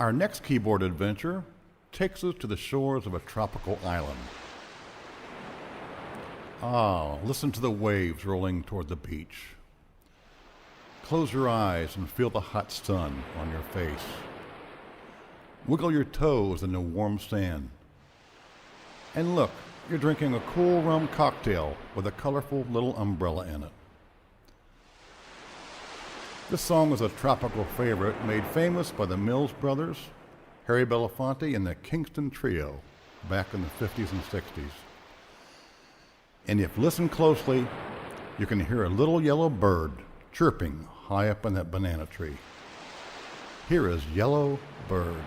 Our next keyboard adventure takes us to the shores of a tropical island. Ah, listen to the waves rolling toward the beach. Close your eyes and feel the hot sun on your face. Wiggle your toes in the warm sand. And look, you're drinking a cool rum cocktail with a colorful little umbrella in it. This song is a tropical favorite made famous by the Mills Brothers, Harry Belafonte, and the Kingston Trio back in the 50s and 60s. And if you listen closely, you can hear a little yellow bird chirping high up in that banana tree. Here is Yellow Bird.